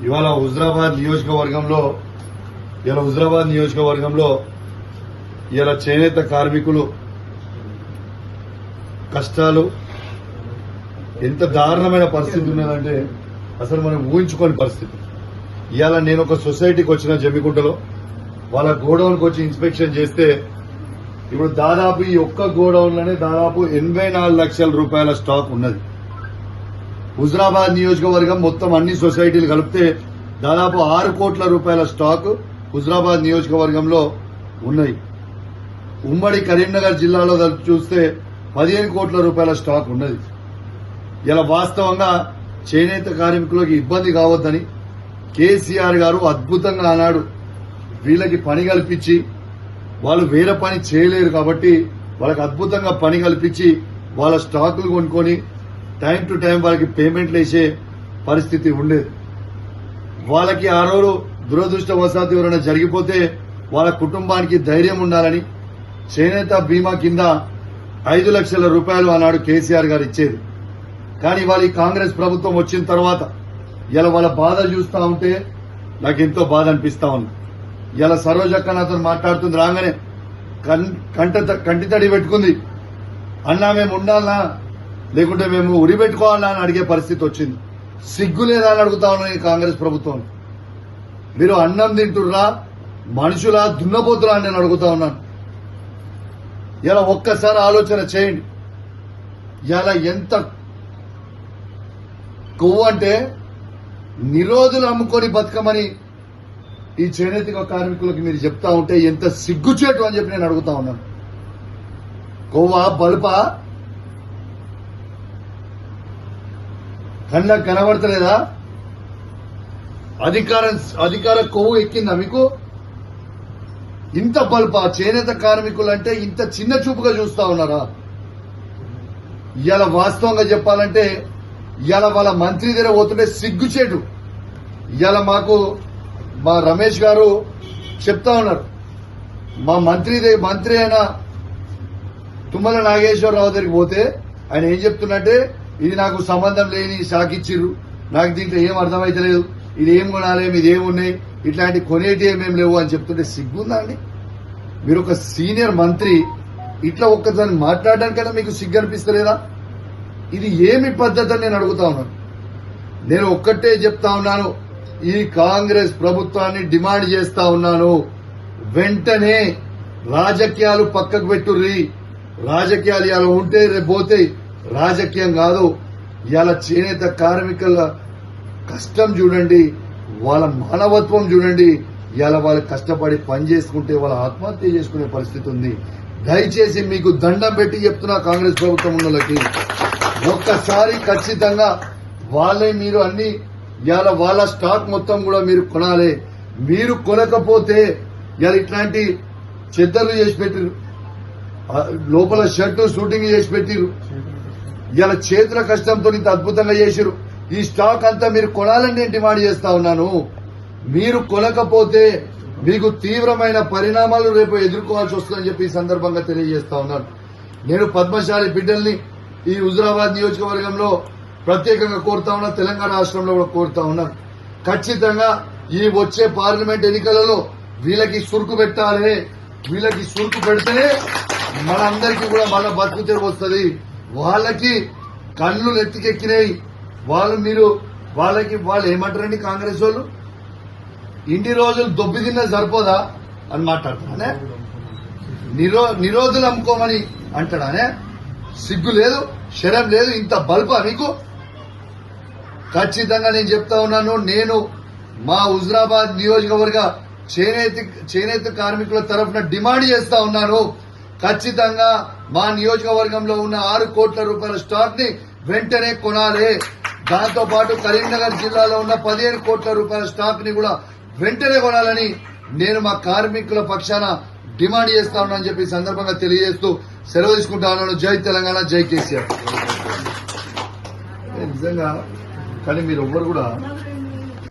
ఇవాళ హుజరాబాద్ నియోజకవర్గంలో ఇలా చేనేత కార్మికులు కష్టాలు ఎంత దారుణమైన పరిస్థితి ఉన్నదంటే అసలు మనం ఊహించుకోని పరిస్థితి. ఇవాళ నేను ఒక సొసైటీకి వచ్చిన జమ్మికుంటలో వాళ్ళ గోడౌన్కి వచ్చి ఇన్స్పెక్షన్ చేస్తే ఇప్పుడు దాదాపు ఈ ఒక్క గోడౌన్లోనే దాదాపు 84 లక్షల రూపాయల స్టాక్ ఉన్నది. హుజరాబాద్ నియోజకవర్గం మొత్తం అన్ని సొసైటీలు కలిపితే దాదాపు 6 కోట్ల రూపాయల స్టాక్ హుజరాబాద్ నియోజకవర్గంలో ఉన్నాయి. ఉమ్మడి కరీంనగర్ జిల్లాలో చూస్తే 15 కోట్ల రూపాయల స్టాక్ ఉన్నది. ఇలా వాస్తవంగా చేనేత కార్మికులకు ఇబ్బంది కావద్దని కేసీఆర్ గారు అద్భుతంగా అన్నాడు. వీళ్ళకి పని కల్పించి వాళ్ళు వేరే పని చేయలేరు కాబట్టి వాళ్ళకి అద్భుతంగా పని కల్పించి వాళ్ళ స్టాకులు కొనుక్కొని టైం టు టైం వాళ్ళకి పేమెంట్లు వేసే పరిస్థితి ఉండేది. వాళ్ళకి ఆ రోజు దురదృష్టవశాత్తు ఎవరైనా జరిగిపోతే వాళ్ళ కుటుంబానికి ధైర్యం ఉండాలని చేనేత బీమా కింద 5 లక్షల రూపాయలు ఆనాడు కేసీఆర్ గారు ఇచ్చేది. కానీ వాళ్ళ కాంగ్రెస్ ప్రభుత్వం వచ్చిన తర్వాత ఇలా వాళ్ళ బాధ చూస్తా ఉంటే నాకు ఎంతో బాధ అనిపిస్తా ఉంది. ఇలా సరోజక్క నాతో మాట్లాడుతుంది, రాగానే కంటి తడి పెట్టుకుంది. అన్నా మేము ఉండాలనా లేకుంటే మేము ఉరి పెట్టుకోవాలా అని అడిగే పరిస్థితి వచ్చింది. సిగ్గు లేదా అని అడుగుతా ఉన్నాను ఈ కాంగ్రెస్ ప్రభుత్వం. మీరు అన్నం తింటుర్రా మనుషులా దున్నపోతురా అని నేను అడుగుతా ఉన్నాను. ఇలా ఒక్కసారి ఆలోచన చేయండి. ఇలా ఎంత కొవ్వు అంటే నిరోధులు అమ్ముకొని బతకమని ఈ చేనేత కార్మికులకు మీరు చెప్తా ఉంటే ఎంత సిగ్గుచేటు అని చెప్పి నేను అడుగుతా ఉన్నాను. కొవ్వా బల్పా కళ్ళకు కనబడతలేదా? అధికార కొవ్వు ఎక్కిందా మీకు? ఇంత బల్పా చేనేత కార్మికులంటే ఇంత చిన్న చూపుగా చూస్తా ఉన్నారా? ఇవాళ వాస్తవంగా చెప్పాలంటే ఇవాళ వాళ్ళ మంత్రి దగ్గర పోతుంటే సిగ్గుచేటు. ఇవాళ మాకు మా రమేష్ గారు చెప్తా ఉన్నారు, మా మంత్రి అయిన తుమ్మల నాగేశ్వరరావు దగ్గరికి పోతే ఆయన ఏం చెప్తున్నట్టే, ఇది నాకు సంబంధం లేని షాక్ ఇచ్చిర్రు, నాకు దీంట్లో ఏం అర్థమైతలేదు, ఇది ఏం కొనాలి, ఇది ఏమున్నాయి, ఇట్లాంటి కొనేటి ఏమేమి లేవు అని చెప్తుంటే సిగ్గుందా అండి? మీరు ఒక సీనియర్ మంత్రి ఇట్లా ఒక్కసారి మాట్లాడడానికైనా మీకు సిగ్గు అనిపిస్తలేదా? ఇది ఏమి పద్ధతి అని నేను అడుగుతా ఉన్నాను. నేను ఒక్కటే చెప్తా ఉన్నాను, ఈ కాంగ్రెస్ ప్రభుత్వాన్ని డిమాండ్ చేస్తా ఉన్నాను, వెంటనే రాజకీయాలు పక్కకు పెట్టుర్రి. రాజకీయాలు ఇలా ఉంటే రేపు పోతే రాజకీయం కాదు. ఇవాళ చేనేత కార్మికుల కష్టం చూడండి, వాళ్ళ మానవత్వం చూడండి. ఇవాళ వాళ్ళు కష్టపడి పని చేసుకుంటే వాళ్ళ ఆత్మహత్య చేసుకునే పరిస్థితి ఉంది. దయచేసి మీకు దండం పెట్టి చెప్తున్నా కాంగ్రెస్ ప్రభుత్వం ఉన్నోళ్ళకి, ఒక్కసారి ఖచ్చితంగా వాళ్ళే మీరు అన్ని ఇవాళ వాళ్ళ స్టాక్ మొత్తం కూడా మీరు కొనాలి. మీరు కొనకపోతే ఇవాళ ఇట్లాంటి చెద్దర్లు చేసి పెట్టిరు, లోపల షర్టు షూటింగ్ చేసి పెట్టిరు. ఇవాళ చేతుల కష్టంతో ఇంత అద్భుతంగా చేసిరు. ఈ స్టాక్ అంతా మీరు కొనాలని నేను డిమాండ్ చేస్తా ఉన్నాను. మీరు కొనకపోతే మీకు తీవ్రమైన పరిణామాలు రేపు ఎదుర్కోవాల్సి వస్తుందని చెప్పి ఈ సందర్భంగా తెలియజేస్తా ఉన్నాను. నేను పద్మశాలి బిడ్డల్ని ఈ హుజరాబాద్ నియోజకవర్గంలో ప్రత్యేకంగా కోరుతా ఉన్నా, తెలంగాణ రాష్ట్రంలో కూడా కోరుతా ఉన్నాను. ఖచ్చితంగా ఈ వచ్చే పార్లమెంట్ ఎన్నికలలో వీళ్ళకి సురుకు పెట్టాలి. వీళ్ళకి సురుకు పెడితేనే మనందరికీ కూడా మన బతుకు తెరువు వస్తుంది. వాళ్ళకి కళ్ళు నెత్తికెక్కినాయి. వాళ్ళు ఏమంటారండి కాంగ్రెస్ వాళ్ళు, ఇన్ని రోజులు దొబ్బి తిన్నా సరిపోదా అని మాట్లాడతానే, నిరోధులు అమ్ముకోమని అంటాడానే. సిగ్గు లేదు, శరం లేదు, ఇంత బల్బా మీకు? ఖచ్చితంగా నేను చెప్తా ఉన్నాను, నేను మా హుజరాబాద్ నియోజకవర్గ చేనేత కార్మికుల తరఫున డిమాండ్ చేస్తా ఉన్నాను. ఖచ్చితంగా మా నియోజకవర్గంలో ఉన్న 6 కోట్ల రూపాయల స్టాక్ ని వెంటనే కొనాలి. దాంతో పాటు కరీంనగర్ జిల్లాలో ఉన్న 15 కోట్ల రూపాయల స్టాక్ ని కూడా వెంటనే కొనాలని నేను మా కార్మికుల పక్షాన డిమాండ్ చేస్తా ఉన్నానని చెప్పి సందర్భంగా తెలియజేస్తూ సెలవు తీసుకుంటా ఉన్నాను. జై తెలంగాణ, జై కేసీఆర్. నిజంగా కానీ మీరు ఎవ్వరు కూడా